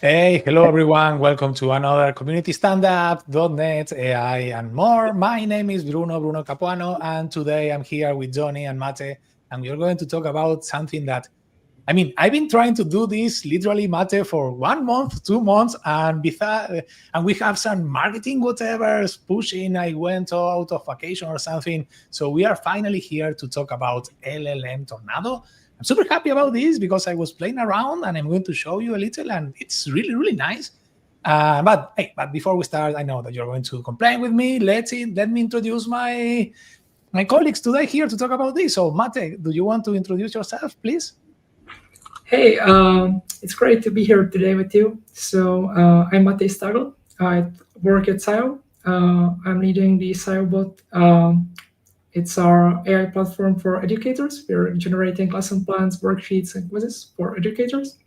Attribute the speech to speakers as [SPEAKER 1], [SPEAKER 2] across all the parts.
[SPEAKER 1] Hey, hello everyone. Welcome to another community stand-up, dotnet, AI, and more. My name is Bruno Capuano, and today I'm here with Johnny and Mate, and we're going to talk about something that, I've been trying to do this literally, Mate, for 1 month, 2 months, and we have some marketing whatever pushing. I went out of vacation or something, so we are finally here to talk about LLM Tornado. I'm super happy about this because I was playing around and I'm going to show you a little, and it's really, really nice. But before we start, I know that you're going to complain with me. Let me introduce my colleagues today here to talk about this. So, Mate, do you want to introduce yourself, please?
[SPEAKER 2] Hey, it's great to be here today with you. So I'm Mate Stagl. I work at SIO. I'm leading the SIObot. It's our AI platform for educators. We're generating lesson plans, worksheets, and quizzes for educators.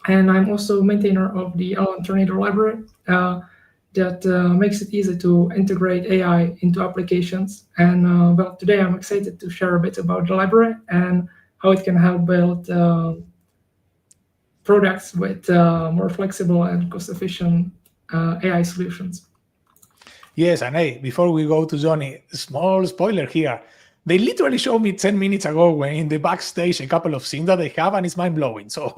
[SPEAKER 2] And I'm also maintainer of the LLM Tornado library that makes it easy to integrate AI into applications. And today I'm excited to share a bit about the library and how it can help build products with more flexible and cost-efficient AI solutions.
[SPEAKER 1] Yes, and hey, before we go to Johnny, small spoiler here. They literally showed me 10 minutes ago when in the backstage a couple of things that they have, and it's mind-blowing. So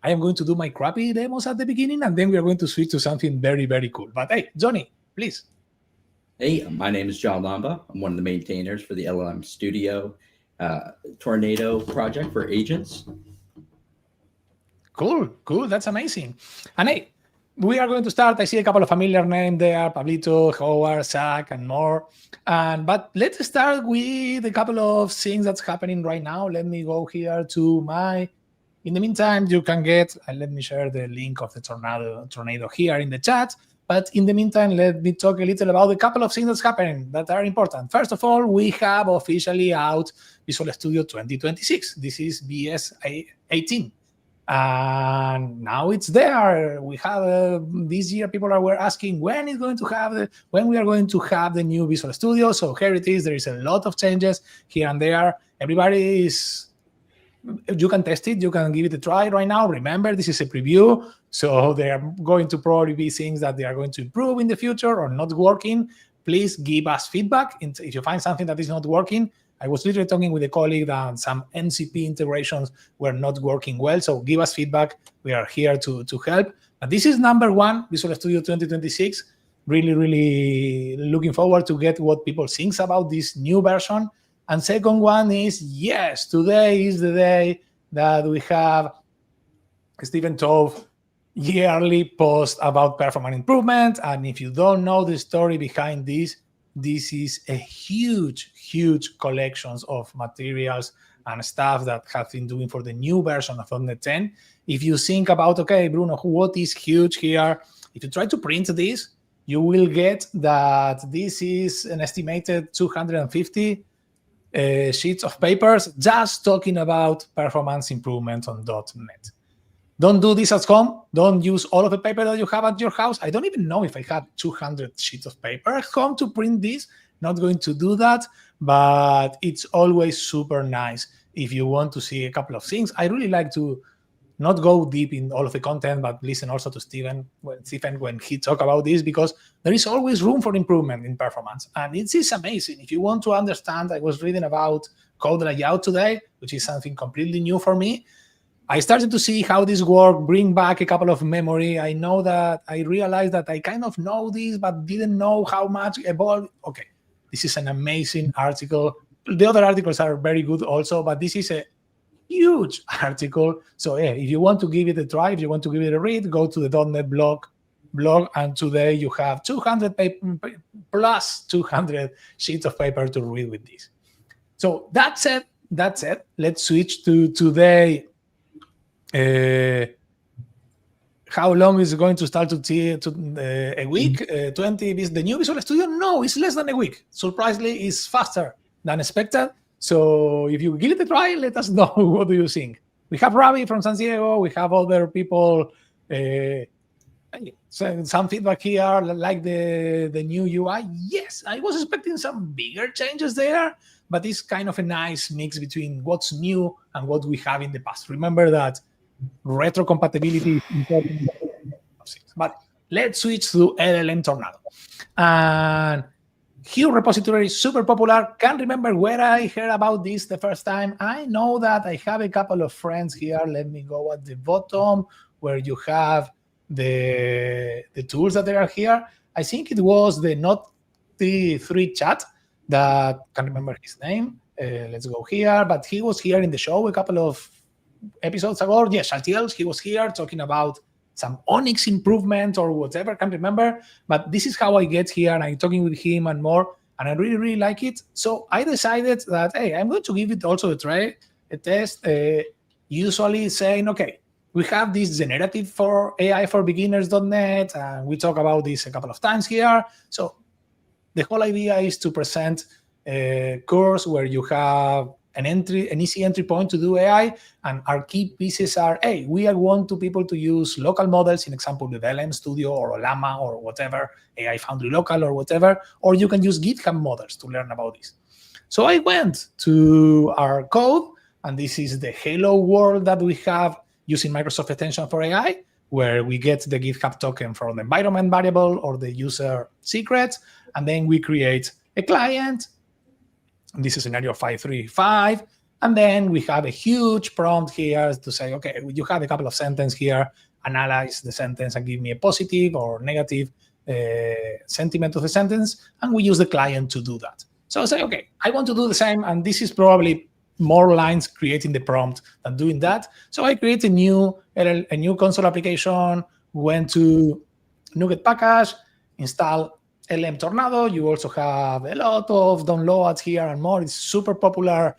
[SPEAKER 1] I am going to do my crappy demos at the beginning, and then we are going to switch to something very, very cool. But hey, Johnny, please.
[SPEAKER 3] Hey, my name is John Lamba. I'm one of the maintainers for the LLM Studio Tornado project for agents.
[SPEAKER 1] Cool. That's amazing. And hey, we are going to start. I see a couple of familiar names there: Pablito, Howard, Zach, and more. But let's start with a couple of things that's happening right now. Let me go here to my. In the meantime, you can get. Let me share the link of the tornado here in the chat. But in the meantime, let me talk a little about a couple of things that's happening that are important. First of all, we have officially out Visual Studio 2026. This is VS 18. And now it's there. We have this year. People were asking when we are going to have the new Visual Studio. So here it is. There is a lot of changes here and there. Everybody is. You can test it. You can give it a try right now. Remember, this is a preview, so there are going to probably be things that they are going to improve in the future or not working. Please give us feedback if you find something that is not working. I was literally talking with a colleague that some MCP integrations were not working well. So give us feedback. We are here to help. But this is number one, Visual Studio 2026. Really, really looking forward to get what people think about this new version. And second one is, yes, today is the day that we have Stephen Tove yearly post about performance improvement. And if you don't know the story behind this is a huge collections of materials and stuff that have been doing for the new version of .NET 10. If you think about, okay, Bruno, what is huge here? If you try to print this, you will get that this is an estimated 250 sheets of papers just talking about performance improvement on .NET. Don't do this at home. Don't use all of the paper that you have at your house. I don't even know if I have 200 sheets of paper at home to print this. Not going to do that, but it's always super nice if you want to see a couple of things. I really like to not go deep in all of the content, but listen also to Stephen when he talk about this, because there is always room for improvement in performance. And it is amazing. If you want to understand, I was reading about code layout today, which is something completely new for me. I started to see how this works, bring back a couple of memory. I realized that I kind of know this, but didn't know how much evolved. Okay, this is an amazing article. The other articles are very good also, but this is a huge article. So yeah, if you want to give it a try, if you want to give it a read, go to the .NET blog, and today you have 200 plus 200 sheets of paper to read with this. So that's it. Let's switch to today. How long is it going to start a week? 20 is the new Visual Studio? No, it's less than a week. Surprisingly, it's faster than expected. So if you give it a try, let us know what do you think. We have Ravi from San Diego. We have other people. Some feedback here, like the new UI. Yes, I was expecting some bigger changes there, but it's kind of a nice mix between what's new and what we have in the past. Remember that retrocompatibility is important. of things. But let's switch to LLM Tornado. And Hue repository is super popular. Can't remember where I heard about this the first time. I know that I have a couple of friends here. Let me go at the bottom where you have the tools that are here. I think it was the Not3 chat that can't remember his name. Let's go here. But he was here in the show a couple of episodes ago. Yes, Shaltiels, he was here talking about some Onyx improvement or whatever, can't remember. But this is how I get here, and I'm talking with him and more, and I really, really like it. So I decided that, hey, I'm going to give it also a test, usually saying, okay, we have this generative for AI for beginners.net, and we talk about this a couple of times here. So the whole idea is to present a course where you have an easy entry point to do AI, and our key pieces are, hey, we want people to use local models, in example, with LM Studio or Ollama or whatever, AI Foundry Local or whatever, or you can use GitHub models to learn about this. So I went to our code, and this is the Hello world that we have using Microsoft Extension for AI, where we get the GitHub token from the environment variable or the user secrets, and then we create a client. This is scenario 535. And then we have a huge prompt here to say, okay, you have a couple of sentences here, analyze the sentence and give me a positive or negative sentiment of the sentence. And we use the client to do that. So I say, okay, I want to do the same. And this is probably more lines creating the prompt than doing that. So I create a new console application, went to NuGet package, install LLM Tornado. You also have a lot of downloads here and more. It's super popular.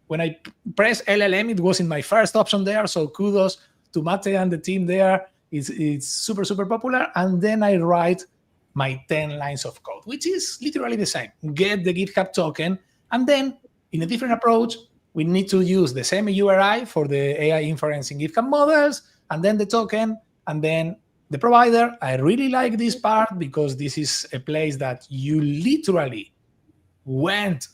[SPEAKER 1] When I press LLM, it was in my first option there. So kudos to Mate and the team there. It's super, super popular. And then I write my 10 lines of code, which is literally the same. Get the GitHub token. And then in a different approach, we need to use the same URI for the AI inference in GitHub models, and then the token, and then the provider. I really like this part because this is a place that you literally went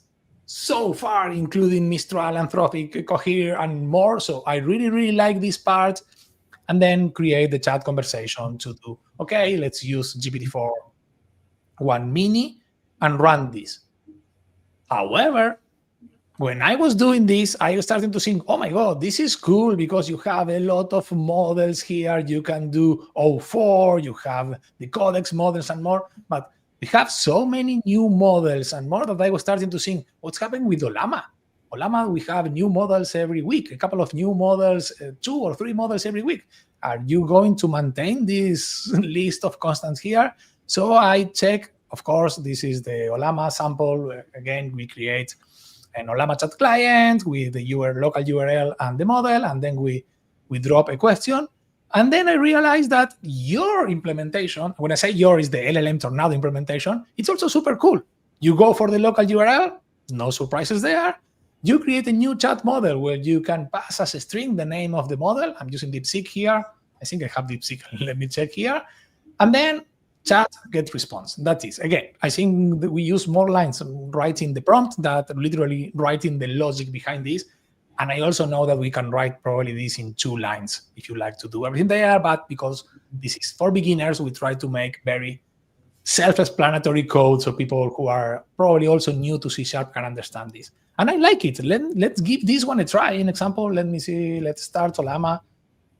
[SPEAKER 1] so far, including Mistral, Anthropic, Cohere, and more. So I really, really like this part. And then create the chat conversation to do, okay, let's use GPT-4 1 mini and run this. However, when I was doing this, I was starting to think, oh my God, this is cool because you have a lot of models here. You can do O4, you have the codex models and more, but we have so many new models and more that I was starting to think, what's happening with Ollama? Ollama, we have new models every week, a couple of new models, 2 or 3 models every week. Are you going to maintain this list of constants here? So I check, of course, this is the Ollama sample. Again, we create an Ollama chat client with the local URL and the model, and then we drop a question. And then I realized that your implementation, when I say your is the LLM Tornado implementation, it's also super cool. You go for the local URL, no surprises there. You create a new chat model where you can pass as a string the name of the model. I'm using DeepSeek here. I think I have DeepSeek. Let me check here. And then chat, get response. That is, again, I think that we use more lines writing the prompt that literally writing the logic behind this. And I also know that we can write probably this in 2 lines if you like to do everything there. But because this is for beginners, we try to make very self-explanatory code so people who are probably also new to C# can understand this. And I like it. Let's give this one a try. An example, let me see. Let's start Ollama.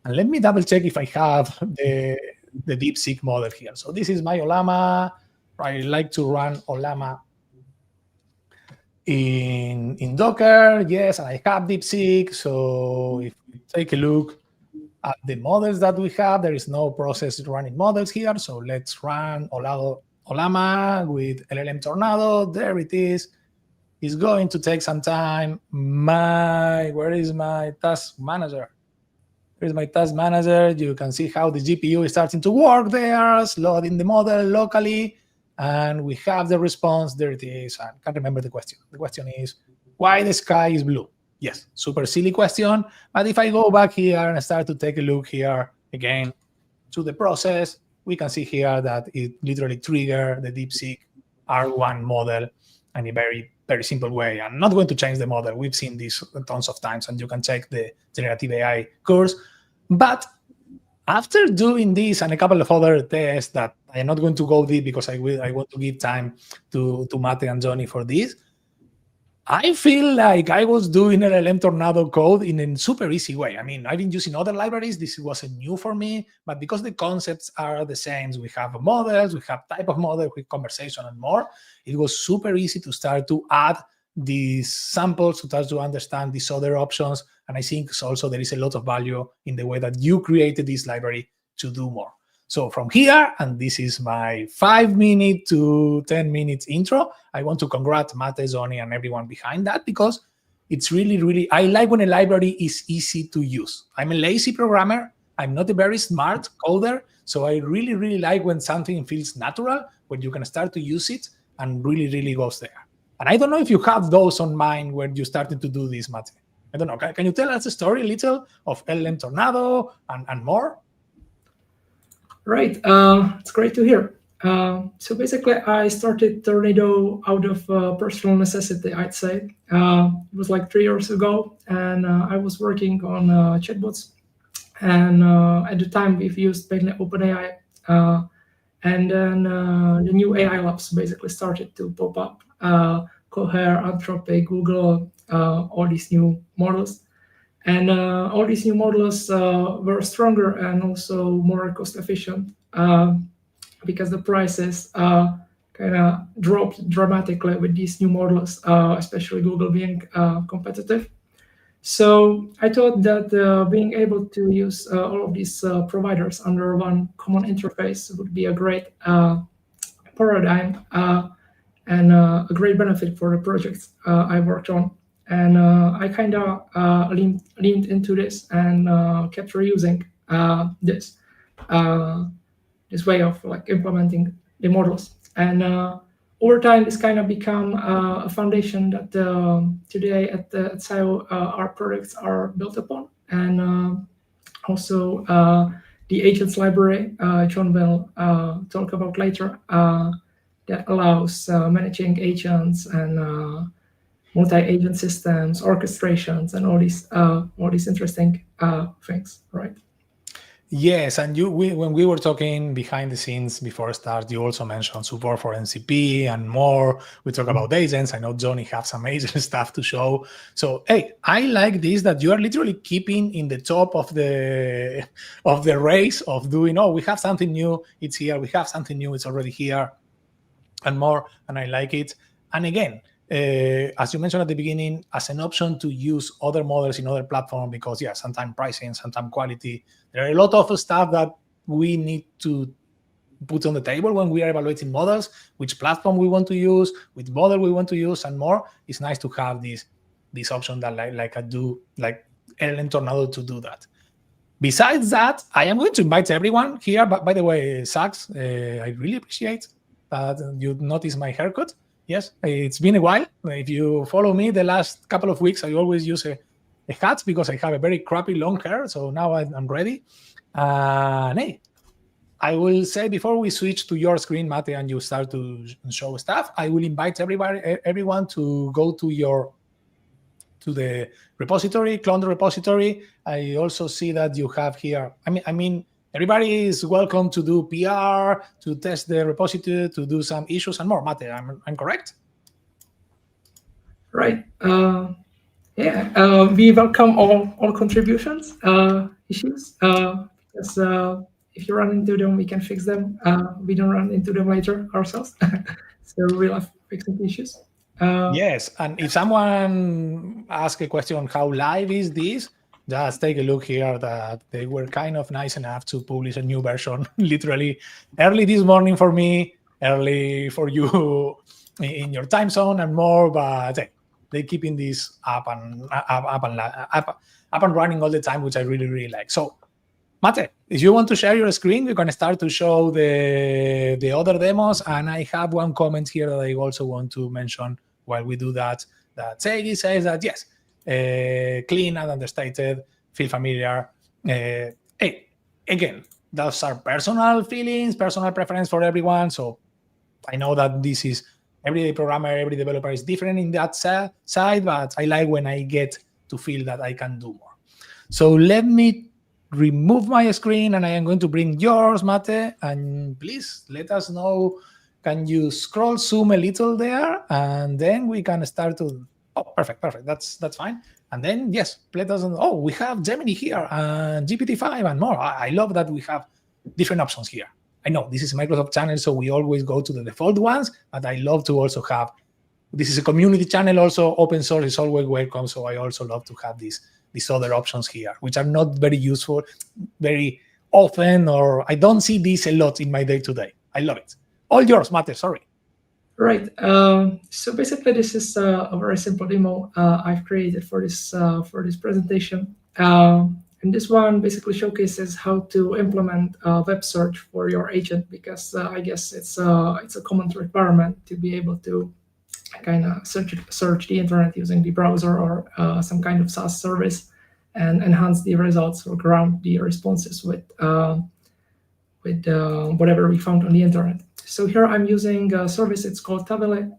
[SPEAKER 1] And let me double check if I have the DeepSeek model here. So this is my Ollama. I like to run Ollama in Docker. Yes, and I have DeepSeek. So if we take a look at the models that we have, there is no process running models here. So let's run Ollama with LLM Tornado. There it is. It's going to take some time. Where is my task manager? Here's my task manager. You can see how the GPU is starting to work there, loading the model locally. And we have the response. There it is. I can't remember the question. The question is, why the sky is blue? Yes, super silly question. But if I go back here and start to take a look here again to the process, we can see here that it literally triggered the DeepSeek R1 model in a very, very simple way. I'm not going to change the model. We've seen this tons of times, and you can check the generative AI course. But After doing this and a couple of other tests that I am not going to go deep because I want to give time to Mate and Johnny for this, I feel like I was doing LLM Tornado code in a super easy way. I mean, I've been using other libraries. This wasn't new for me, but because the concepts are the same, we have models, we have type of model, with conversation and more, it was super easy to start to add these samples to start to understand these other options. And I think also there is a lot of value in the way that you created this library to do more. So from here, and this is my 5-minute to 10 minutes intro, I want to congratulate Mate, Zoni, and everyone behind that, because it's really, I like when a library is easy to use. I'm a lazy programmer. I'm not a very smart coder. So I really like when something feels natural, when you can start to use it and really goes there. And I don't know if you have those on mind when you started to do this, Mate. I don't know. Can you tell us a story a little of LLM Tornado and more?
[SPEAKER 2] Right. It's great to hear. So basically, I started Tornado out of personal necessity, I'd say. It was like 3 years ago, and I was working on chatbots. And at the time, we've used mainly OpenAI. And then the new AI labs basically started to pop up. Cohere, Anthropic, Google, all these new models. And all these new models were stronger and also more cost efficient because the prices kind of dropped dramatically with these new models, especially Google being competitive. So I thought that being able to use all of these providers under one common interface would be a great paradigm and a great benefit for the projects I worked on. And I kind of leaned into this and kept reusing this way of like implementing the models. And over time, this kind of become a foundation that today at SIO our products are built upon. And also the agents library, John will talk about later, that allows managing agents and multi-agent systems, orchestrations, and all these interesting things, right?
[SPEAKER 1] Yes, and when we were talking behind the scenes before start, you also mentioned support for MCP and more. We talk about agents. I know Johnny have some agent stuff to show. So hey, I like this that you are literally keeping in the top of the race of doing. Oh, we have something new. It's here. We have something new. It's already here, and more. And I like it. And again, as you mentioned at the beginning, as an option to use other models in other platforms, because yeah, sometimes pricing, sometimes quality. There are a lot of stuff that we need to put on the table when we are evaluating models, which platform we want to use, which model we want to use, and more. It's nice to have this option that like LLM Tornado to do that. Besides that, I am going to invite everyone here. But by the way, Sax, I really appreciate that you notice my haircut. Yes, it's been a while. If you follow me the last couple of weeks, I always use a hat because I have a very crappy long hair. So now I'm ready. And hey, I will say before we switch to your screen, Mate, and you start to show stuff, I will invite everyone to go to the repository, clone the repository. I also see that you have here. I mean, everybody is welcome to do PR, to test the repository, to do some issues and more. Mate, I'm correct?
[SPEAKER 2] Right. We welcome all contributions, issues, because if you run into them, we can fix them. We don't run into them later ourselves, so we love fixing issues.
[SPEAKER 1] Yes, and if someone asks a question on how live is this, just take a look here that they were kind of nice enough to publish a new version literally early this morning for me, early for you in your time zone and more, but hey, they're keeping this up and running all the time, which I really like. So Mate, if you want to share your screen, we can start to show the other demos. And I have one comment here that I also want to mention while we do that. That Seiji says that, yes, clean and understated, feel familiar. Hey, again, those are personal feelings, personal preference for everyone. So I know that this is every programmer, every developer is different in that side, but I like when I get to feel that I can do more. So let me remove my screen and I am going to bring yours, Mate. And please let us know. Can you scroll zoom a little there? And then we can start to. Oh, perfect. That's fine. And then yes, let us know. Oh, we have Gemini here and GPT-5 and more. I love that we have different options here. I know this is a Microsoft channel, so we always go to the default ones, but I love to also have. This is a community channel. Also, open source is always welcome. So I also love to have these other options here, which are not very useful, very often, or I don't see these a lot in my day-to-day. I love it. All yours, Mate, sorry.
[SPEAKER 2] Right. So basically, this is a very simple demo I've created for this presentation. And this one basically showcases how to implement web search for your agent, because I guess it's a common requirement to be able to kind of search the internet using the browser or some kind of SaaS service and enhance the results or ground the responses with whatever we found on the internet. So here I'm using a service, it's called Tavile,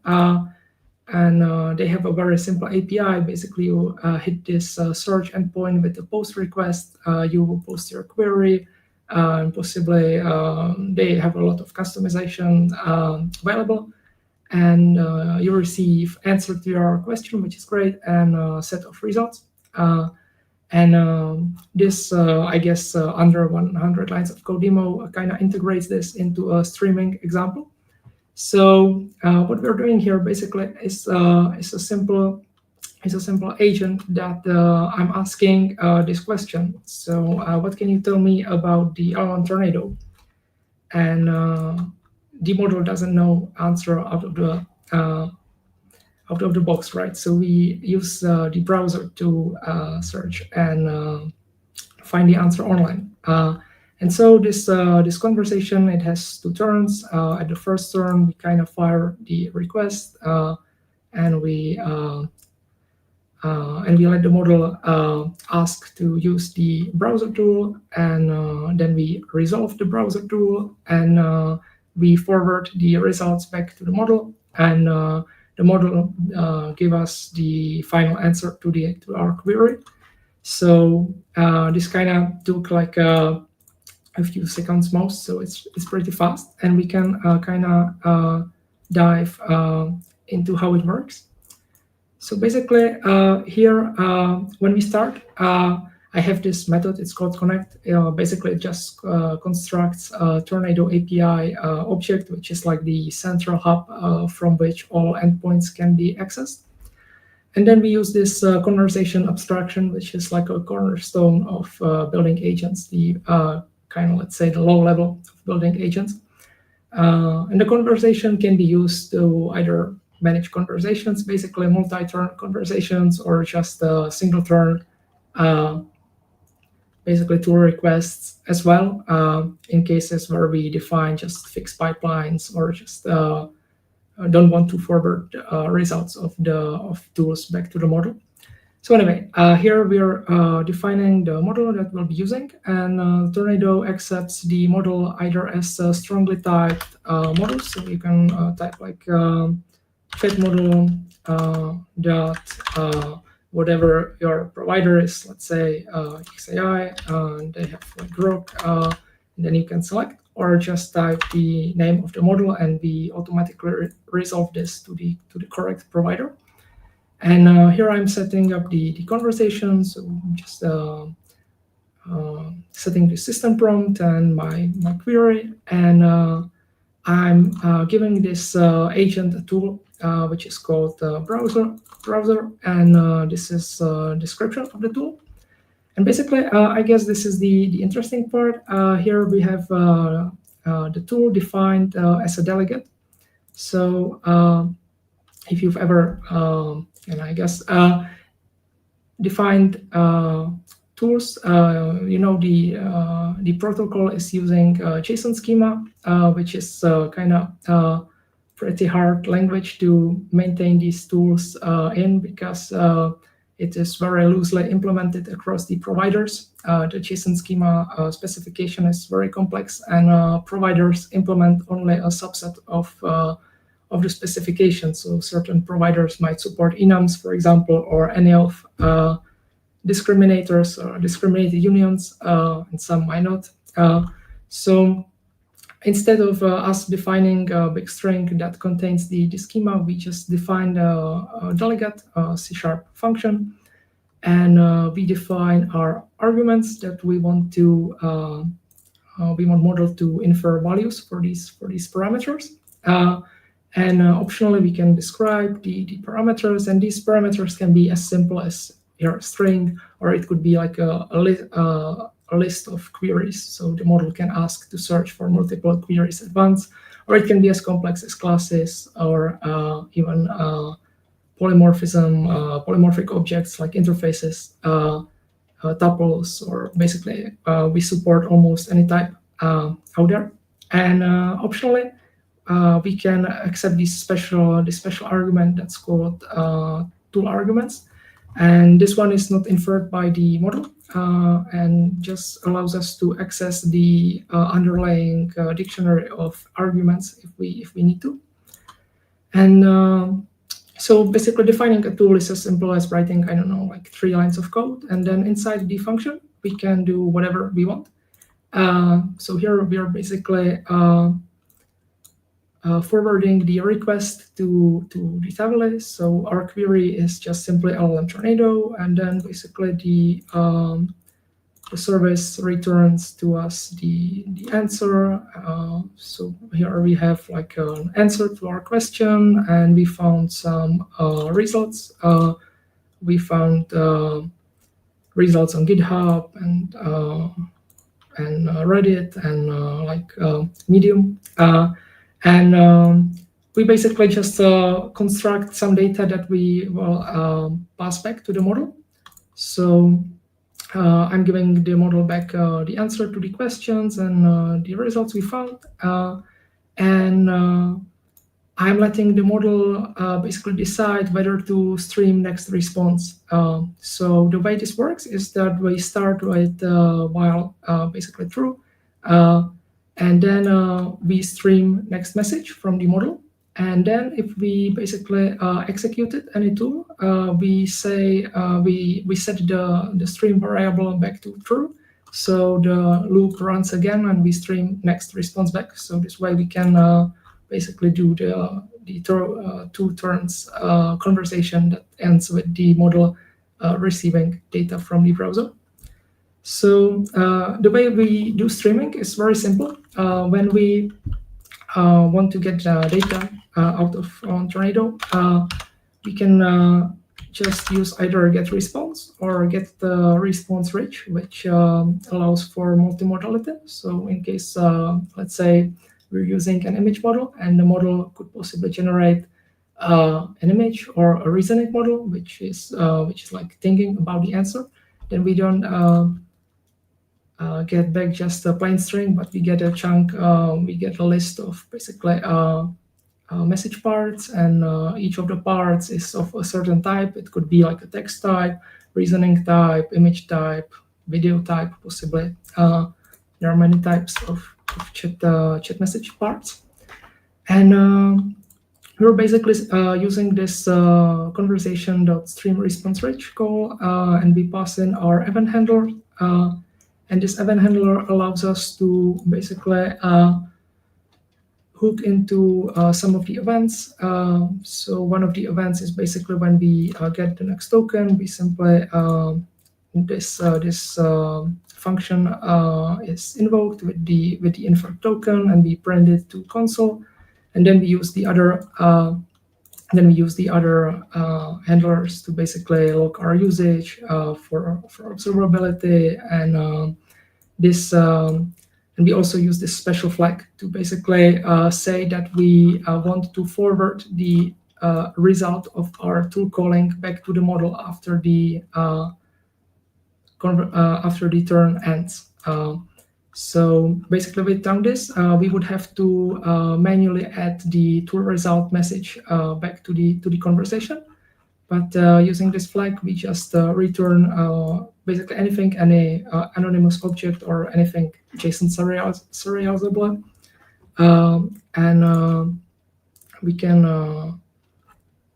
[SPEAKER 2] and they have a very simple API. Basically, you hit this search endpoint with a post request, you will post your query, and possibly they have a lot of customization available, and you receive answer to your question, which is great, and a set of results. And this, I guess, under 100 lines of code demo kind of integrates this into a streaming example. So what we're doing here basically is a simple agent that I'm asking this question. So what can you tell me about the LLM Tornado? And the model doesn't know answer out of the box, right? So we use the browser to search and find the answer online. And so this conversation, it has two turns. At the first turn, we kind of fire the request, and we let the model ask to use the browser tool, and then we resolve the browser tool, and we forward the results back to the model, and the model give us the final answer to our query. So this kind of took like a few seconds most, so it's pretty fast, and we can kind of dive into how it works. So basically here, when we start, I have this method, it's called connect. Basically it just constructs a Tornado API object, which is like the central hub from which all endpoints can be accessed. And then we use this conversation abstraction, which is like a cornerstone of building agents, the kind of, let's say, the low level of building agents. And the conversation can be used to either manage conversations, basically multi-turn conversations, or just a single turn, basically two requests as well, in cases where we define just fixed pipelines or just don't want to forward results of tools back to the model. So anyway, here we are defining the model that we'll be using, and Tornado accepts the model either as a strongly typed model, so you can type like fit model dot whatever your provider is, let's say XAI, and they have like Grok, and then you can select, or just type the name of the model and we automatically resolve this to the correct provider. And here I'm setting up the conversation, so just setting the system prompt and my query, and I'm giving this agent a tool which is called browser, and this is a description of the tool. And basically, I guess this is the interesting part. Here we have the tool defined as a delegate. So if you've ever, and I guess, defined tools, you know, the protocol is using JSON schema, which is kind of pretty hard language to maintain these tools in, because it is very loosely implemented across the providers. The JSON schema specification is very complex, and providers implement only a subset of the specification. So certain providers might support enums, for example, or any of discriminators or discriminated unions, and some might not. So instead of us defining a big string that contains the schema, we just defined a delegate C# function, and we define our arguments that we want to we want model to infer values for these parameters. And optionally, we can describe the parameters, and these parameters can be as simple as your string, or it could be like a list of queries. So the model can ask to search for multiple queries at once, or it can be as complex as classes, or even polymorphic objects like interfaces, tuples, or basically we support almost any type out there. And optionally, we can accept this special argument that's called tool arguments, and this one is not inferred by the model and just allows us to access the underlying dictionary of arguments if we need to. And so basically defining a tool is as simple as writing, I don't know, like 3 lines of code, and then inside the function we can do whatever we want. So here we are basically forwarding the request to the tablet. So our query is just simply LLM Tornado, and then basically the service returns to us the answer. So here we have like an answer to our question, and we found some results. We found results on GitHub and Reddit and like Medium. And we basically just construct some data that we will pass back to the model. So I'm giving the model back the answer to the questions and the results we found. And I'm letting the model basically decide whether to stream next response. So the way this works is that we start with while basically true. And then we stream next message from the model. And then if we basically executed any tool, we say we set the stream variable back to true. So the loop runs again and we stream next response back. So this way we can basically do the 2 turns conversation that ends with the model receiving data from the browser. So the way we do streaming is very simple. When we want to get data out of Tornado, we can just use either get response or get the response rich, which allows for multimodality. So in case, let's say, we're using an image model, and the model could possibly generate an image or a reasoning model, which is like thinking about the answer, then we don't get back just a plain string, but we get a chunk. We get a list of basically message parts, and each of the parts is of a certain type. It could be like a text type, reasoning type, image type, video type, possibly. There are many types of chat message parts, and we're basically using this conversation.stream response rich call, and we pass in our event handler. And this event handler allows us to basically hook into some of the events. So one of the events is basically when we get the next token, we simply this function is invoked with the inferred token, and we print it to console, and then we use the other handlers to basically log our usage for observability, and and we also use this special flag to basically say that we want to forward the result of our tool calling back to the model after the turn ends. So basically, without this, we would have to manually add the tool result message back to the conversation. But using this flag, we just return basically anything, any anonymous object or anything JSON serializable, and we can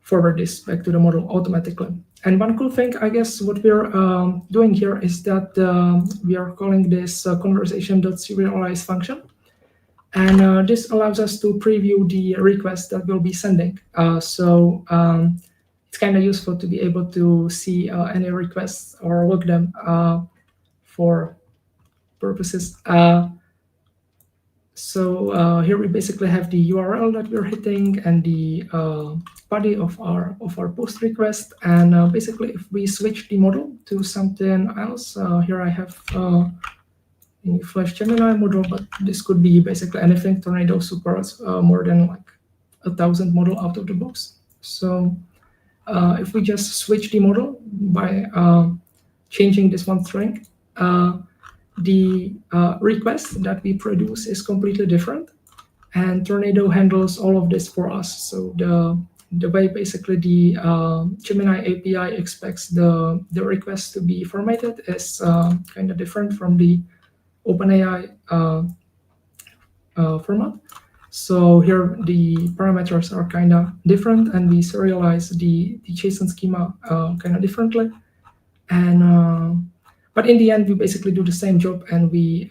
[SPEAKER 2] forward this back to the model automatically. And one cool thing, I guess, what we're doing here is that we are calling this conversation.serialize function. And this allows us to preview the request that we'll be sending. So it's kind of useful to be able to see any requests or log them for purposes. So here we basically have the URL that we're hitting and the body of our post request. And basically, if we switch the model to something else, here I have the Flash Gemini model, but this could be basically anything. Tornado supports more than like 1,000 model out of the box. So if we just switch the model by changing this one string, the request that we produce is completely different, and Tornado handles all of this for us. So the way basically the Gemini API expects the request to be formatted is kind of different from the OpenAI format. So here the parameters are kind of different, and we serialize the JSON schema kind of differently. And but in the end, we basically do the same job, and we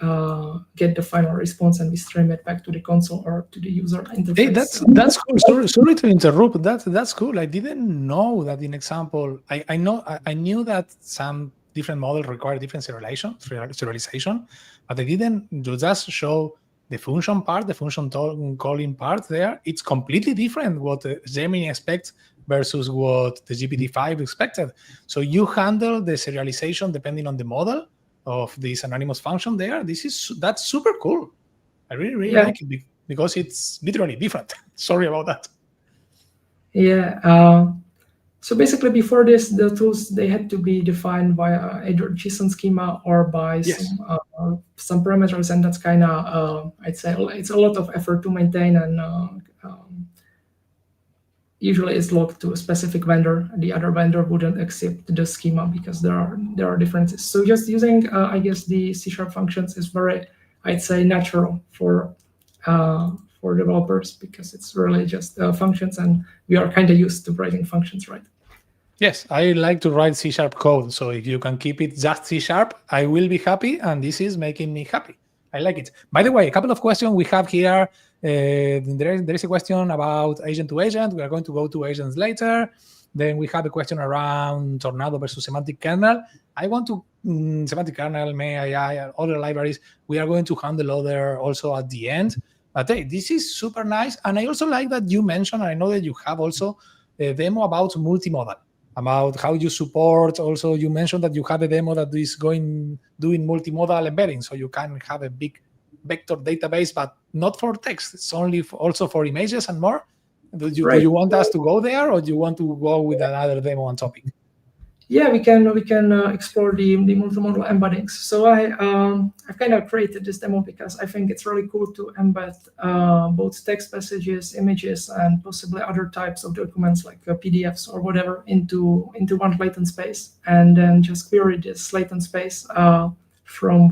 [SPEAKER 2] get the final response, and we stream it back to the console or to the user interface.
[SPEAKER 1] Hey, that's cool. Sorry to interrupt. That's cool. I didn't know that in example. I knew that some different models require different serialization, but I didn't. You just show the function part, the function calling part there. It's completely different what Gemini expects versus what the GPT-5 expected. So you handle the serialization depending on the model of this anonymous function there. That's super cool. I really like it because it's literally different. Sorry about that.
[SPEAKER 2] Yeah. So basically, before this, the tools, they had to be defined by either JSON schema or by some parameters, and that's kind of I'd say it's a lot of effort to maintain, and usually it's logged to a specific vendor. The other vendor wouldn't accept the schema because there are differences. So just using I guess the C# functions is very, I'd say, natural for developers, because it's really just functions, and we are kind of used to writing functions, right?
[SPEAKER 1] Yes, I like to write C# code. So if you can keep it just C#, I will be happy, and this is making me happy. I like it. By the way, a couple of questions we have here. There is a question about agent to agent. We are going to go to agents later. Then we have a question around Tornado versus semantic kernel. I want to semantic kernel, AI, and other libraries. We are going to handle other also at the end. But hey, this is super nice. And I also like that you mentioned, I know that you have also a demo about multimodal, about how you support. Also, you mentioned that you have a demo that is doing multimodal embedding, so you can have a big vector database, but not for text. It's only also for images and more. Do you want us to go there, or do you want to go with another demo on topic?
[SPEAKER 2] Yeah, we can explore the multimodal embeddings. So I've kind of created this demo because I think it's really cool to embed both text messages, images, and possibly other types of documents like PDFs or whatever into one latent space, and then just query this latent space from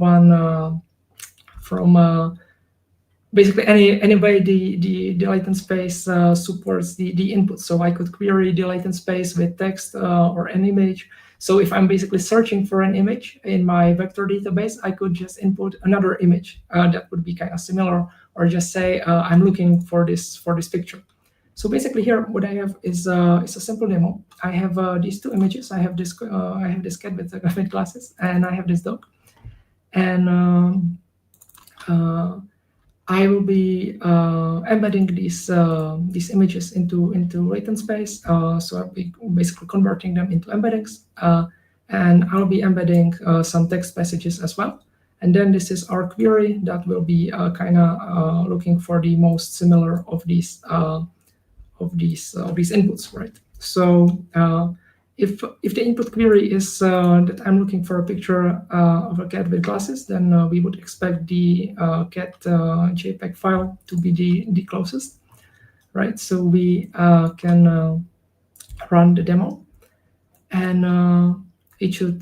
[SPEAKER 2] basically any way the latent space supports the input. So I could query the latent space with text or an image. So if I'm basically searching for an image in my vector database, I could just input another image that would be kind of similar, or just say I'm looking for this picture. So basically here, what I have is a simple demo. I have these two images. I have this cat with glasses, and I have this dog, and I will be embedding these images into latent space. So I'll be basically converting them into embeddings, and I'll be embedding some text messages as well. And then this is our query that will be kind of looking for the most similar of these inputs, right? So if the input query is that I'm looking for a picture of a cat with glasses, then we would expect the cat JPEG file to be the closest, right? So we can run the demo, and it should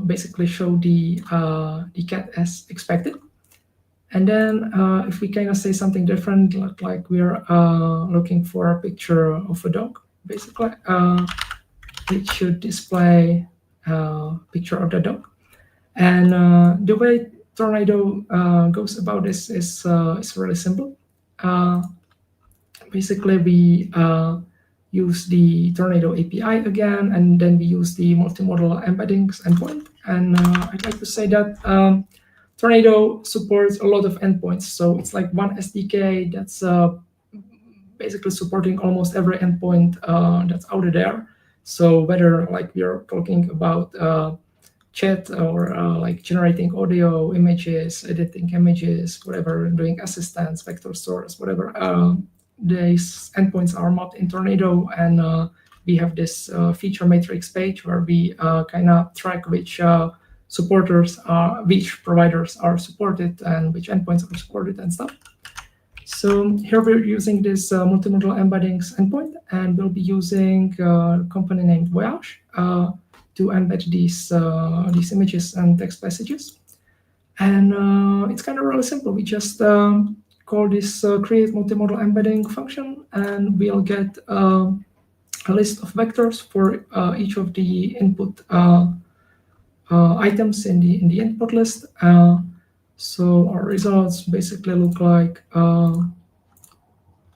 [SPEAKER 2] basically show the cat as expected. And then if we kind of say something different, like we're looking for a picture of a dog, basically. it should display a picture of the dog. And the way Tornado goes about this is really simple. Basically, we use the Tornado API again, and then we use the multimodal embeddings endpoint. And I'd like to say that Tornado supports a lot of endpoints. So it's like one SDK that's basically supporting almost every endpoint that's out there. So whether like we are talking about chat or like generating audio, images, editing images, whatever, doing assistance, vector stores, whatever, these endpoints are mapped in Tornado, and we have this feature matrix page where we kind of track which which providers are supported and which endpoints are supported and stuff. So here we're using this multimodal embeddings endpoint, and we'll be using a company named Voyage to embed these images and text messages. And it's kind of really simple. We just call this create multimodal embedding function, and we'll get a list of vectors for each of the input items in the input list. So our results basically look like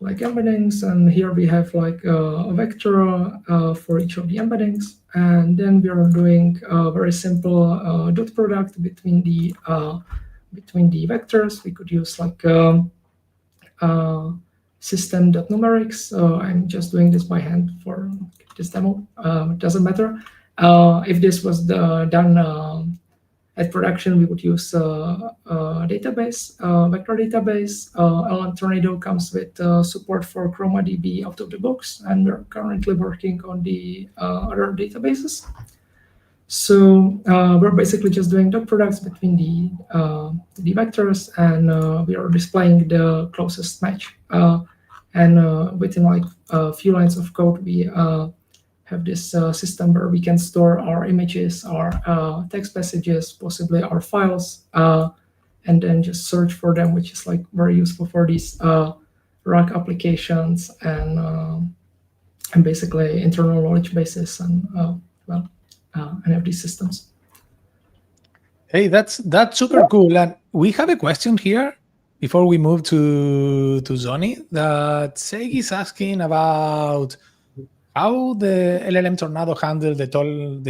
[SPEAKER 2] embeddings, and here we have like a vector for each of the embeddings, and then we are doing a very simple dot product between the vectors. We could use like system.numerics. I'm just doing this by hand for this demo. It doesn't matter. If this was done at production, we would use a database, vector database. LLM Tornado comes with support for ChromaDB out of the box, and we're currently working on the other databases. So we're basically just doing dot products between the vectors, and we are displaying the closest match. And within like a few lines of code, we have this system where we can store our images, our text messages, possibly our files, and then just search for them, which is like very useful for these RAG applications and basically internal knowledge bases and any of these systems.
[SPEAKER 1] Hey, that's super cool. And we have a question here before we move to Zoni that Seg is asking about how the LLM Tornado handle the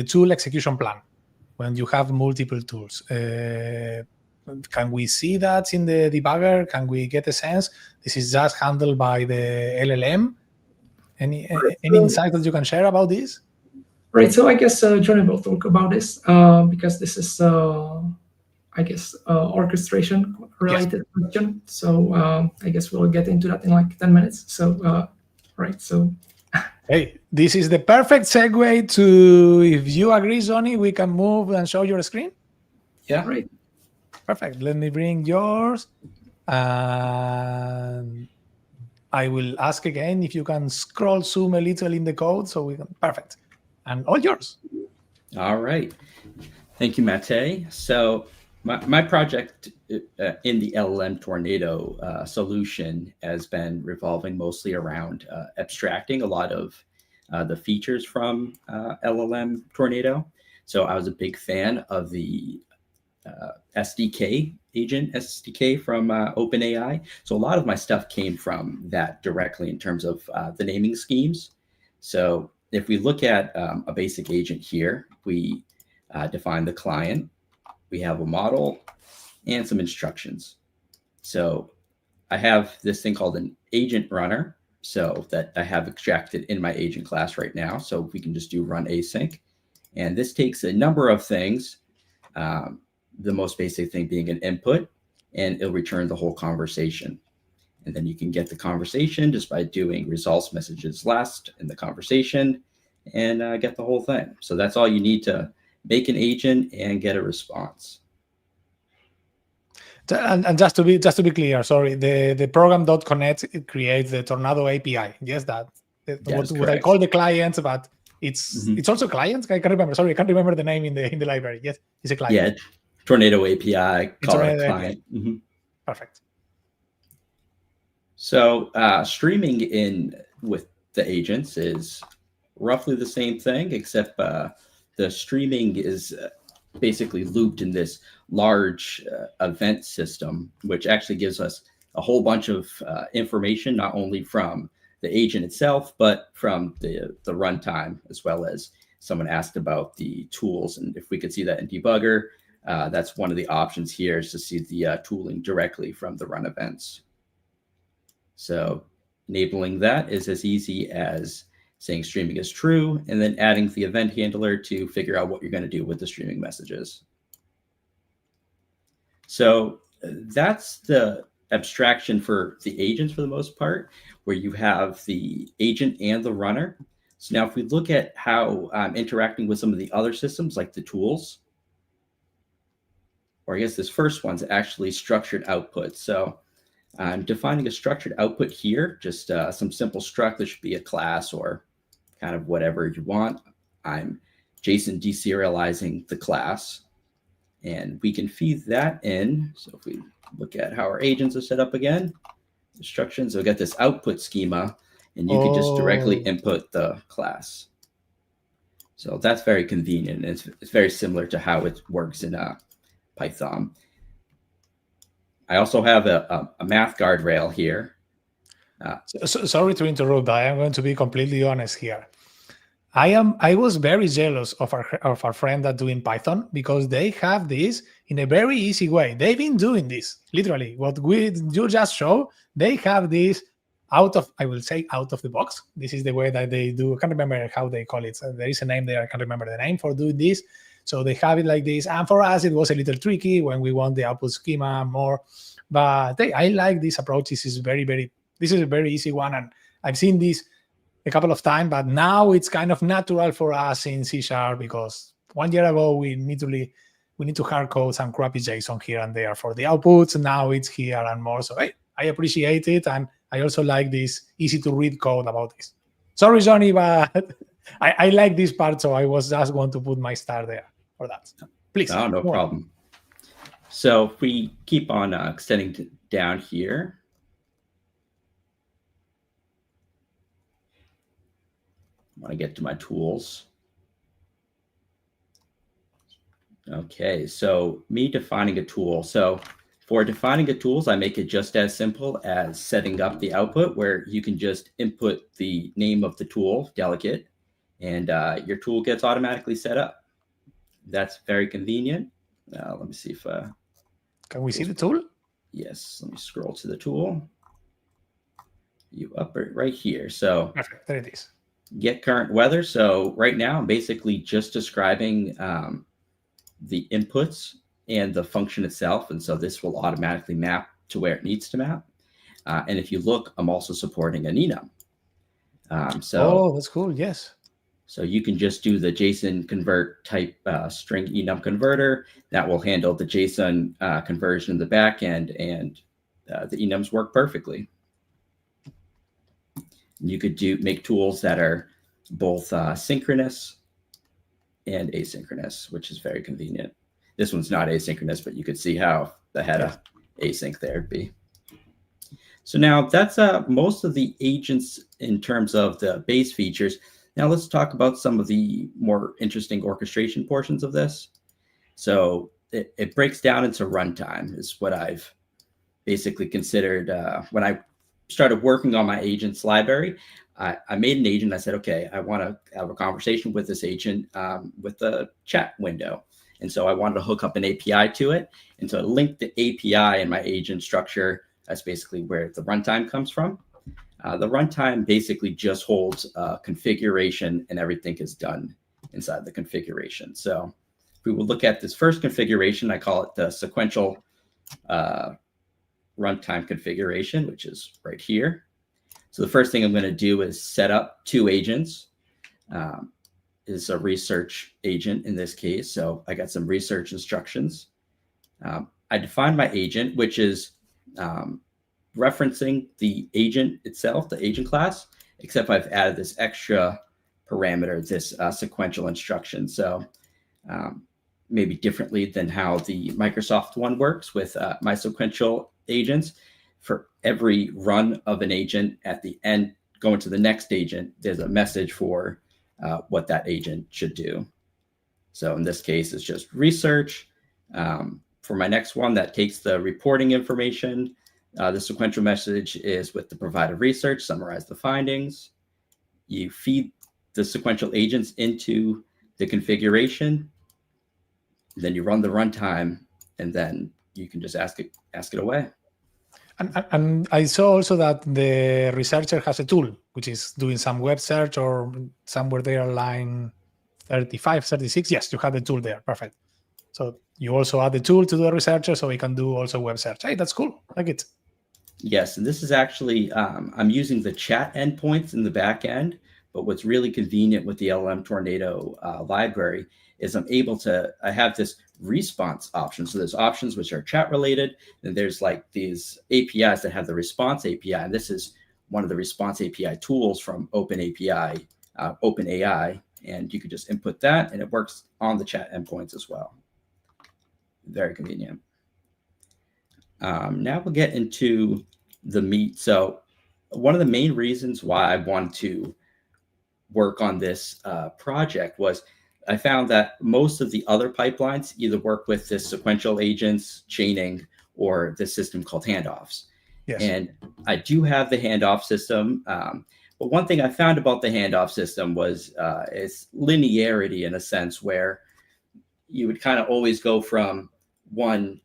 [SPEAKER 1] tool execution plan when you have multiple tools. Can we see that in the debugger? Can we get a sense? This is just handled by the LLM. Any insight that you can share about this?
[SPEAKER 2] Right. So I guess Johnny will talk about this because this is, I guess, orchestration related question. So I guess we'll get into that in like 10 minutes. So, right. So.
[SPEAKER 1] Hey, this is the perfect segue to, if you agree, Zoni, we can move and show your screen.
[SPEAKER 3] Yeah.
[SPEAKER 2] Great.
[SPEAKER 1] Perfect. Let me bring yours. And I will ask again if you can scroll zoom a little in the code so we can. Perfect. And all yours.
[SPEAKER 3] All right. Thank you, Mate. So my project in the LLM Tornado solution has been revolving mostly around abstracting a lot of the features from LLM Tornado. So I was a big fan of the SDK, agent SDK from OpenAI. So a lot of my stuff came from that directly in terms of the naming schemes. So if we look at a basic agent here, we define the client, we have a model, and some instructions. So I have this thing called an agent runner, so that I have extracted in my agent class right now. So we can just do run async. And this takes a number of things, the most basic thing being an input, and it'll return the whole conversation. And then you can get the conversation just by doing results messages last in the conversation and get the whole thing. So that's all you need to make an agent and get a response.
[SPEAKER 1] And just to be clear, sorry, the program.connect it creates the Tornado API. Yes, what I call the clients, but it's also clients. I can't remember. Sorry, I can't remember the name in the library. Yes, it's a client.
[SPEAKER 3] Yeah, Tornado API. Call it a client.
[SPEAKER 1] Perfect.
[SPEAKER 3] So streaming in with the agents is roughly the same thing, except the streaming is basically looped in this large event system, which actually gives us a whole bunch of information, not only from the agent itself, but from the runtime, as well as someone asked about the tools. And if we could see that in debugger, that's one of the options here, is to see the tooling directly from the run events. So enabling that is as easy as saying streaming is true, and then adding the event handler to figure out what you're going to do with the streaming messages. So that's the abstraction for the agents for the most part, where you have the agent and the runner. So now if we look at how I'm interacting with some of the other systems, like the tools, or I guess this first one's actually structured output. So I'm defining a structured output here, just some simple struct. That should be a class or kind of whatever you want. I'm JSON deserializing the class, and we can feed that in. So if we look at how our agents are set up again, instructions, we'll get this output schema, and you can just directly input the class. So that's very convenient. It's very similar to how it works in Python. I also have a math guardrail here.
[SPEAKER 1] Sorry to interrupt, but I am going to be completely honest here. I was very jealous of our friend that doing Python, because they have this in a very easy way. They've been doing this literally. What you just show, they have this out of the box. This is the way that they do. I can't remember how they call it. So there is a name there. I can't remember the name for doing this. So they have it like this. And for us, it was a little tricky when we want the output schema more. But I like this approach. This is a very easy one. And I've seen this a couple of times, but now it's kind of natural for us in C#, because 1 year ago, we need to hard code some crappy JSON here and there for the outputs. Now it's here and more. So I appreciate it. And I also like this easy to read code about this. Sorry, Johnny, but I like this part. So I was just going to put my star there for that. Please.
[SPEAKER 3] Oh, no problem. So if we keep on extending down here, I want to get to my tools. Okay, so me defining a tool. So for defining a tools, I make it just as simple as setting up the output, where you can just input the name of the tool, delegate, and your tool gets automatically set up. That's very convenient. Let me see if...
[SPEAKER 1] Can we see the tool?
[SPEAKER 3] Yes, let me scroll to the tool. You up it right here. So
[SPEAKER 1] perfect, there it is.
[SPEAKER 3] Get current weather. So right now I'm basically just describing the inputs and the function itself. And so this will automatically map to where it needs to map. And if you look, I'm also supporting an enum.
[SPEAKER 1] Oh, that's cool. Yes.
[SPEAKER 3] So you can just do the JSON convert type string enum converter. That will handle the JSON conversion in the back end, and the enums work perfectly. You could make tools that are both synchronous and asynchronous, which is very convenient. This one's not asynchronous, but you could see how the head of async there would be. So now that's most of the agents in terms of the base features. Now let's talk about some of the more interesting orchestration portions of this. So it breaks down into runtime, is what I've basically considered when I started working on my agents library. I made an agent. I said, okay, I want to have a conversation with this agent with the chat window. And so I wanted to hook up an API to it. And so I linked the API in my agent structure. That's basically where the runtime comes from. The runtime basically just holds configuration, and everything is done inside the configuration. So if we will look at this first configuration, I call it the sequential runtime configuration, which is right here. So the first thing I'm going to do is set up two agents. Is a research agent in this case. So I got some research instructions. I define my agent, which is referencing the agent itself, the agent class, except I've added this extra parameter, this sequential instruction. So maybe differently than how the Microsoft one works with my sequential agents. For every run of an agent at the end, going to the next agent, there's a message for what that agent should do. So in this case, it's just research. For my next one, that takes the reporting information. The sequential message is with the provided research, summarize the findings. You feed the sequential agents into the configuration. Then you run the runtime, and then you can just ask it away.
[SPEAKER 1] And I saw also that the researcher has a tool, which is doing some web search or somewhere there, line 35, 36. Yes, you have the tool there. Perfect. So you also add the tool to the researcher so he can do also web search. Hey, that's cool. I like it.
[SPEAKER 3] Yes, and this is actually, I'm using the chat endpoints in the back end, but what's really convenient with the LLM Tornado library is I have this response option. So there's options which are chat related, and there's like these APIs that have the response API, and this is one of the response API tools from OpenAI, and you could just input that, and it works on the chat endpoints as well. Very convenient. Now we'll get into the meat. So one of the main reasons why I wanted to work on this project was I found that most of the other pipelines either work with this sequential agents, chaining, or this system called handoffs.
[SPEAKER 1] Yes.
[SPEAKER 3] And I do have the handoff system. But one thing I found about the handoff system was its linearity, in a sense, where you would kind of always go from one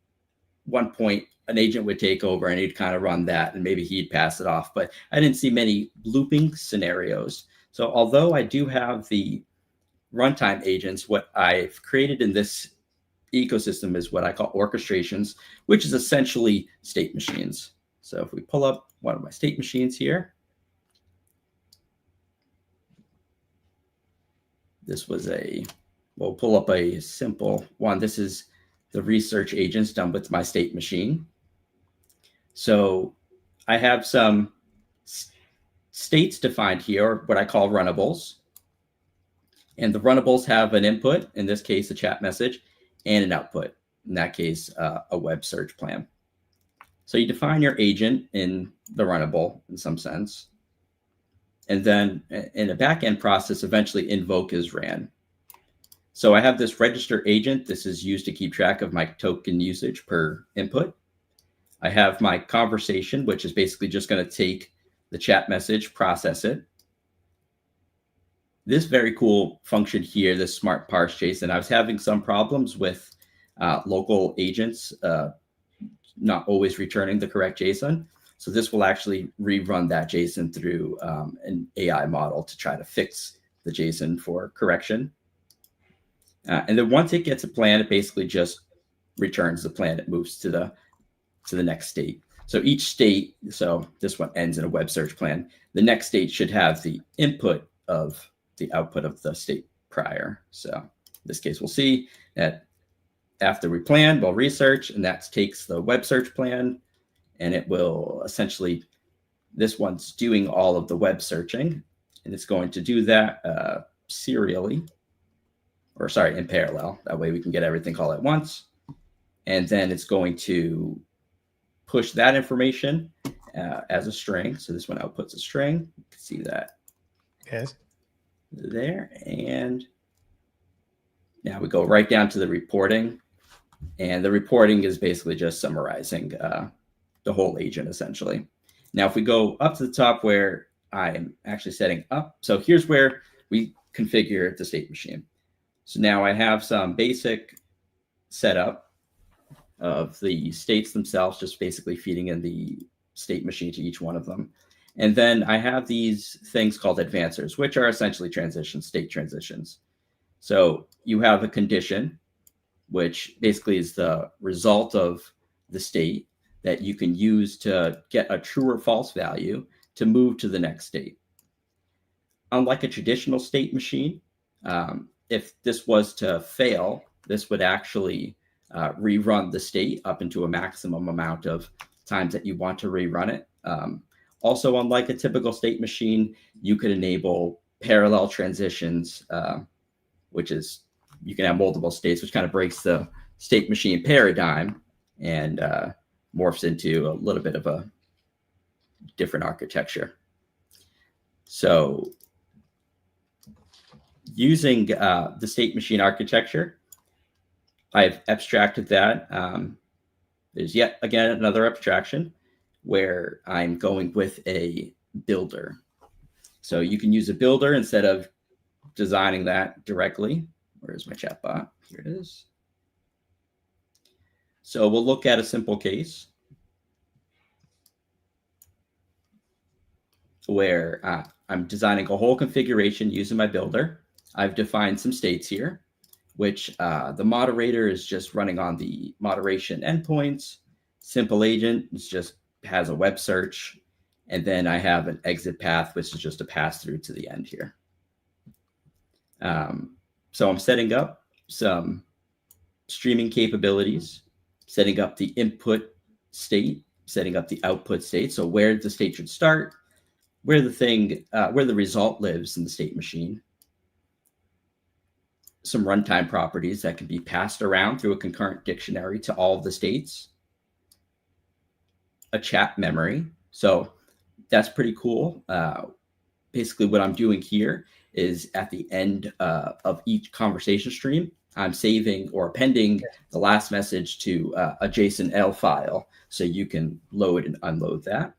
[SPEAKER 3] point, an agent would take over and he'd kind of run that, and maybe he'd pass it off. But I didn't see many looping scenarios. So although I do have the runtime agents, what I've created in this ecosystem is what I call orchestrations, which is essentially state machines. So if we pull up one of my state machines here, we'll pull up a simple one. This is the research agents done with my state machine. So I have some states defined here, what I call runnables. And the runnables have an input, in this case, a chat message, and an output, in that case, a web search plan. So you define your agent in the runnable in some sense. And then in a backend process, eventually invoke is ran. So I have this register agent. This is used to keep track of my token usage per input. I have my conversation, which is basically just going to take the chat message, process it. This very cool function here, this smart parse JSON, I was having some problems with local agents not always returning the correct JSON. So this will actually rerun that JSON through an AI model to try to fix the JSON for correction. And then once it gets a plan, it basically just returns the plan. It moves to the next state. So each state, so this one ends in a web search plan. The next state should have the input of the output of the state prior. So in this case, we'll see that after we plan, we'll research, and that takes the web search plan, and it will essentially, this one's doing all of the web searching, and it's going to do that serially, or sorry, in parallel. That way we can get everything all at once. And then it's going to push that information as a string. So this one outputs a string. You can see that.
[SPEAKER 1] Yes.
[SPEAKER 3] There. And now we go right down to the reporting. And the reporting is basically just summarizing the whole agent, essentially. Now, if we go up to the top where I'm actually setting up, so here's where we configure the state machine. So now I have some basic setup of the states themselves, just basically feeding in the state machine to each one of them. And then I have these things called advancers, which are essentially transitions, state transitions. So you have a condition, which basically is the result of the state that you can use to get a true or false value to move to the next state. Unlike a traditional state machine, if this was to fail, this would actually rerun the state up into a maximum amount of times that you want to rerun it. Also, unlike a typical state machine, you could enable parallel transitions, which is you can have multiple states, which kind of breaks the state machine paradigm and morphs into a little bit of a different architecture. So using the state machine architecture, I've abstracted that. There's yet again another abstraction where I'm going with a builder. So you can use a builder instead of designing that directly. Where's my chatbot? Here it is. So we'll look at a simple case where I'm designing a whole configuration using my builder. I've defined some states here, which the moderator is just running on the moderation endpoints. Simple agent is just has a web search. And then I have an exit path, which is just a pass through to the end here. So I'm setting up some streaming capabilities, setting up the input state, setting up the output state. So where the state should start, where the result lives in the state machine. Some runtime properties that can be passed around through a concurrent dictionary to all of the states. A chat memory. So that's pretty cool. Basically what I'm doing here is at the end of each conversation stream, I'm saving or appending the last message to a JSON-L file so you can load and unload that.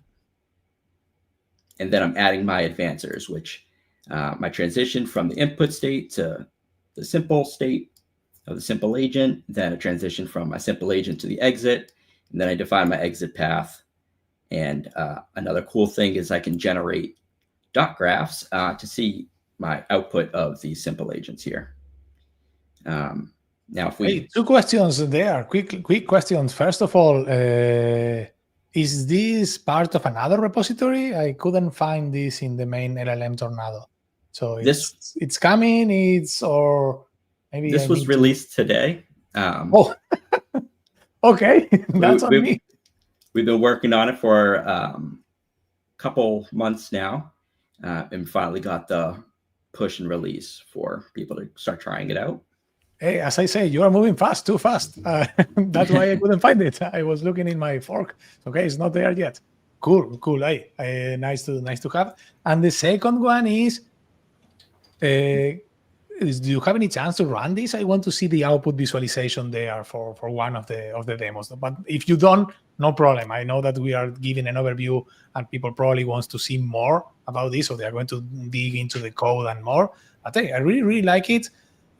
[SPEAKER 3] And then I'm adding my advancers, which my transition from the input state to the simple state of the simple agent, then a transition from my simple agent to the exit, and then I define my exit path. And another cool thing is I can generate dot graphs to see my output of the simple agents here. Now, if we
[SPEAKER 1] two questions there, quick questions. First of all, is this part of another repository? I couldn't find this in the main LLM Tornado. So it's coming. Or maybe
[SPEAKER 3] this was released today.
[SPEAKER 1] Oh, okay, that's on me.
[SPEAKER 3] We've been working on it for a couple months now, and finally got the push and release for people to start trying it out.
[SPEAKER 1] Hey, as I say, you are moving fast, too fast. That's why I couldn't find it. I was looking in my fork. Okay, it's not there yet. Cool. Hey, nice to have. And the second one is, do you have any chance to run this? I want to see the output visualization there for one of the demos. But if you don't, no problem. I know that we are giving an overview and people probably wants to see more about this, so they are going to dig into the code and more. But hey, I really like it.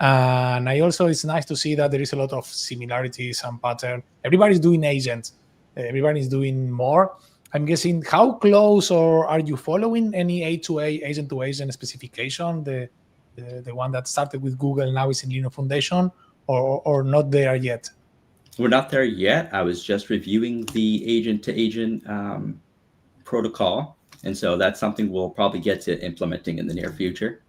[SPEAKER 1] And it's nice to see that there is a lot of similarities and pattern. Everybody's doing agents. Everybody's doing more. I'm guessing, how close or are you following any A2A, agent-to-agent specification? The one that started with Google now is in Linux Foundation, or not there yet?
[SPEAKER 3] We're not there yet. I was just reviewing the agent-to-agent protocol. And so that's something we'll probably get to implementing in the near future.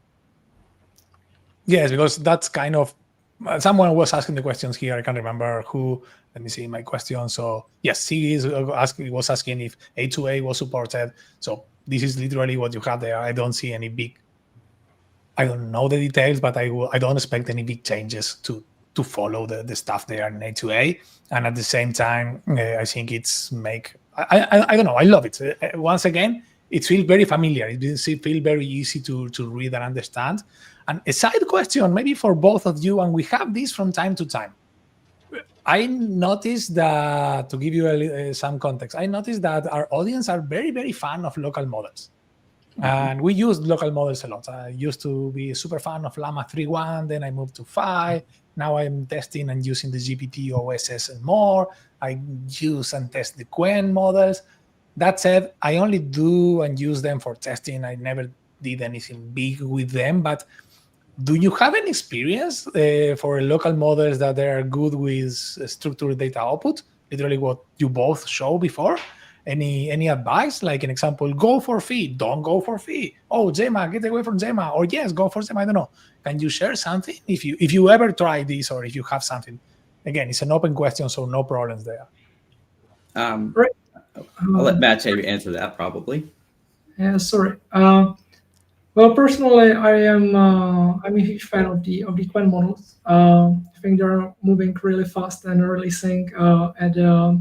[SPEAKER 1] Yes, because that's kind of, someone was asking the questions here. I can't remember who. Let me see my question. So yes, he was asking if A2A was supported. So this is literally what you have there. I don't see any big, I don't know the details, but I don't expect any big changes to follow the stuff there in A2A. And at the same time, I think I don't know, I love it. Once again, it feels very familiar. It feels very easy to read and understand. And a side question, maybe for both of you, and we have this from time to time. I noticed that, to give you some context, I noticed that our audience are very, very fan of local models. And we use local models a lot. I used to be a super fan of Llama 3.1, then I moved to 5. Now I'm testing and using the GPT OSS and more. I use and test the Quen models. That said, I only do and use them for testing. I never did anything big with them. But do you have any experience for local models that they are good with structured data output? Literally what you both showed before. Any advice? Like an example, go for fee, don't go for fee. Oh, Gemma, get away from Gemma. Or yes, go for Gemma. I don't know. Can you share something if you ever try this, or if you have something? Again, it's an open question, so no problems there.
[SPEAKER 2] Right.
[SPEAKER 3] I'll let Matt answer that probably.
[SPEAKER 2] Yeah, sorry. Well, personally, I'm a huge fan of the Quen models. I think they're moving really fast and releasing at a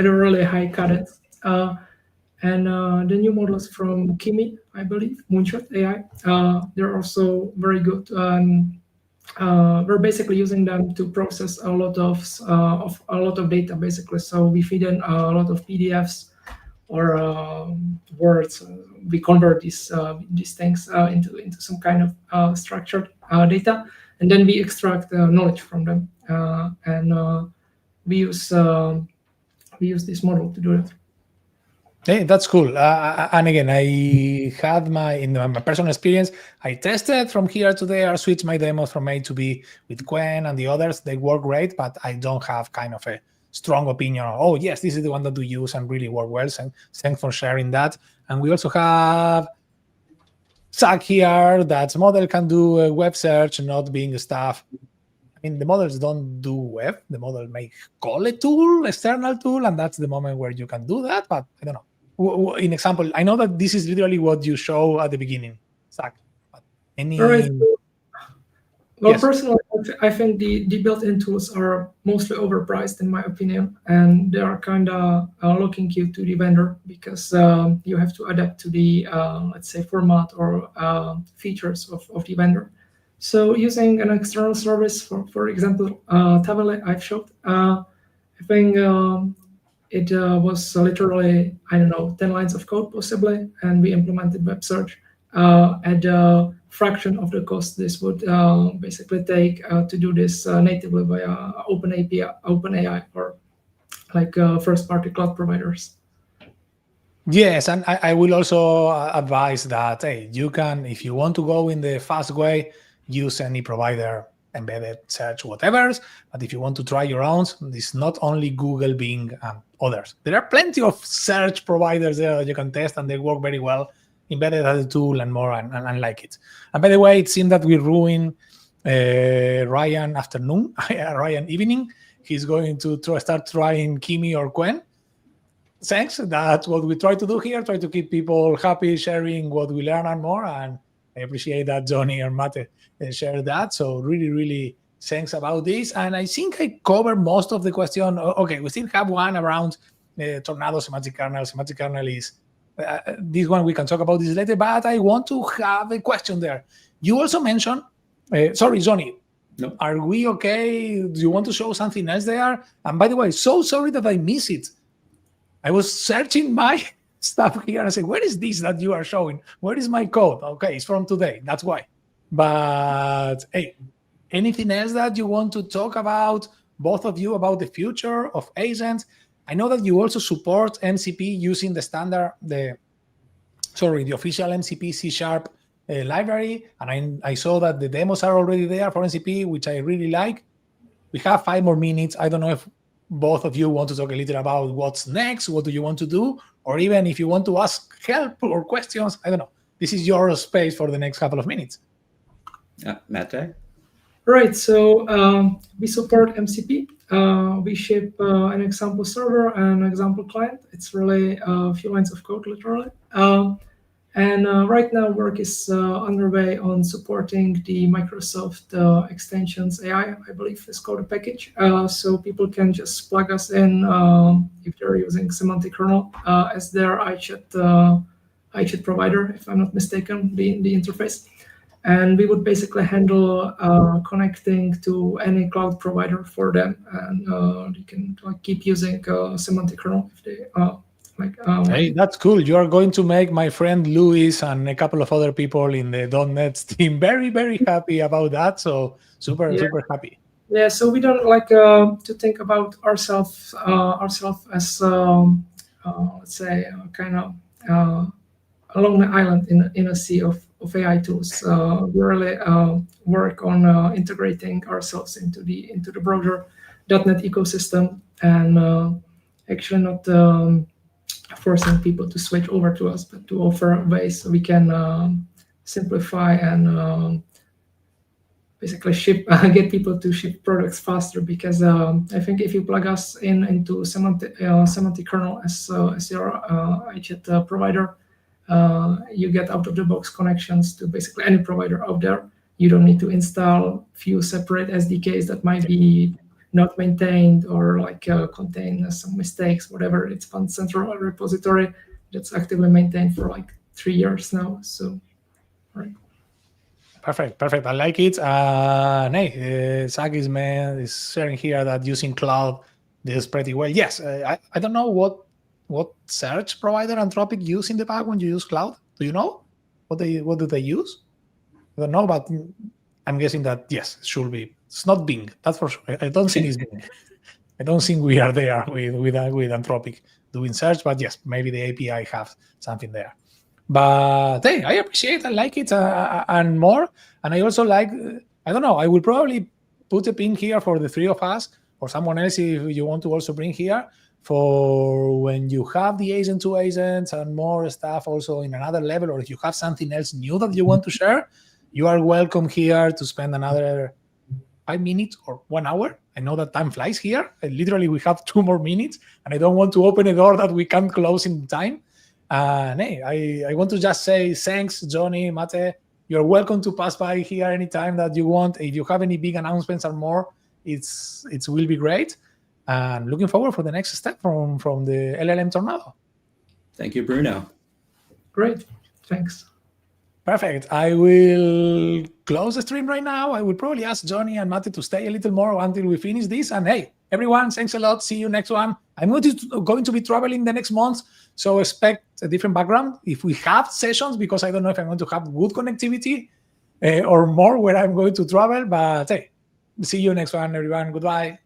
[SPEAKER 2] really high cadence. And the new models from Kimi, I believe, Moonshot AI, they're also very good. We're basically using them to process a lot of data, basically. So we feed in a lot of PDFs or words. We convert these things into some kind of structured data, and then we extract knowledge from them, and we use this model to do it.
[SPEAKER 1] Hey, that's cool. And again, I had in my personal experience, I tested from here to there, switched my demos from A to B with Quen and the others. They work great, but I don't have kind of a strong opinion on, oh, yes, this is the one that we use and really work well. So thanks for sharing that. And we also have Zach here, that model can do a web search, not being stuff. I mean, the models don't do web. The model may call a tool, external tool, and that's the moment where you can do that. But I don't know. In example, I know that this is literally what you show at the beginning, Zach. But any?
[SPEAKER 2] All right. Well,
[SPEAKER 1] Yes.
[SPEAKER 2] personally, I think the built-in tools are mostly overpriced, in my opinion, and they are kind of locking you to the vendor because you have to adapt to the, let's say, format or features of the vendor. So using an external service, for example, Tavele, I've showed, I think it was literally, I don't know, 10 lines of code possibly, and we implemented web search at a fraction of the cost this would basically take to do this natively via OpenAI or like first-party cloud providers.
[SPEAKER 1] Yes, and I will also advise that, hey, you can, if you want to go in the fast way, use any provider, embedded search, whatever. But if you want to try your own, it's not only Google, Bing, and others. There are plenty of search providers there that you can test, and they work very well, embedded as a tool and more, and like it. And by the way, it seems that we ruined Ryan afternoon, Ryan evening. He's going to start trying Kimi or Quen. Thanks. That's what we try to do here, try to keep people happy, sharing what we learn and more. And I appreciate that Johnny and Mate shared that. So really, really thanks about this. And I think I covered most of the question. Okay, we still have one around Tornado semantic kernel. Semantic kernel is this one. We can talk about this later, but I want to have a question there. You also mentioned, sorry, Johnny,
[SPEAKER 3] No.
[SPEAKER 1] Are we okay? Do you want to show something else there? And by the way, so sorry that I missed it. I was searching my stuff here and I said, where is this that you are showing? Where is my code? Okay, it's from today. That's why. But hey, anything else that you want to talk about, both of you, about the future of agents? I know that you also support MCP using the standard, the official MCP C# library. And I saw that the demos are already there for MCP, which I really like. We have 5 more minutes. I don't know if both of you want to talk a little about what's next, what do you want to do, or even if you want to ask help or questions, I don't know. This is your space for the next couple of minutes.
[SPEAKER 3] Mate?
[SPEAKER 2] Right, so we support MCP. We ship an example server and an example client. It's really a few lines of code, literally. And right now, work is underway on supporting the Microsoft extensions AI, I believe is called a package. So people can just plug us in if they're using semantic kernel as their iChat provider, if I'm not mistaken, the interface. And we would basically handle connecting to any cloud provider for them, and they can keep using semantic kernel if they
[SPEAKER 1] hey, that's cool. You are going to make my friend Luis and a couple of other people in the dotnet team very, very happy about that. So super happy.
[SPEAKER 2] Yeah, so we don't like to think about ourselves as let's say kind of along the island in a sea of AI tools. We really work on integrating ourselves into the broader .NET ecosystem and actually not forcing people to switch over to us, but to offer ways we can simplify and basically get people to ship products faster. Because I think if you plug us into semantic kernel as your iChat provider, you get out-of-the-box connections to basically any provider out there. You don't need to install few separate SDKs that might be not maintained or contain some mistakes, whatever. It's one central repository. that's actively maintained for like 3 years now. So, right.
[SPEAKER 1] Perfect. I like it. Hey, Zach is sharing here that using cloud is pretty well. Yes, I don't know what search provider Anthropic use in the back when you use cloud. Do you know what do they use? I don't know, but I'm guessing that yes, it should be. It's not Bing, that's for sure. I don't think it's Bing. I don't think we are there with Anthropic doing search, but yes, maybe the API have something there. But hey, I appreciate, I like it, and more. And I also like, I don't know, I will probably put a pin here for the three of us, or someone else if you want to also bring here, for when you have the agent to agents and more stuff also in another level, or if you have something else new that you want to share, you are welcome here to spend another 5 minutes or 1 hour. I know that time flies here. Literally, we have 2 more minutes, and I don't want to open a door that we can't close in time. Hey, I want to just say thanks, Johnny, Mate. You're welcome to pass by here anytime that you want. If you have any big announcements or more, it will be great. And looking forward for the next step from the LLM Tornado.
[SPEAKER 3] Thank you, Bruno.
[SPEAKER 2] Great. Thanks.
[SPEAKER 1] Perfect. I will close the stream right now. I will probably ask Johnny and Mate to stay a little more until we finish this. And hey, everyone, thanks a lot. See you next one. I'm going to be traveling the next month, so expect a different background. If we have sessions, because I don't know if I'm going to have good connectivity or more where I'm going to travel. But hey, see you next one, everyone. Goodbye.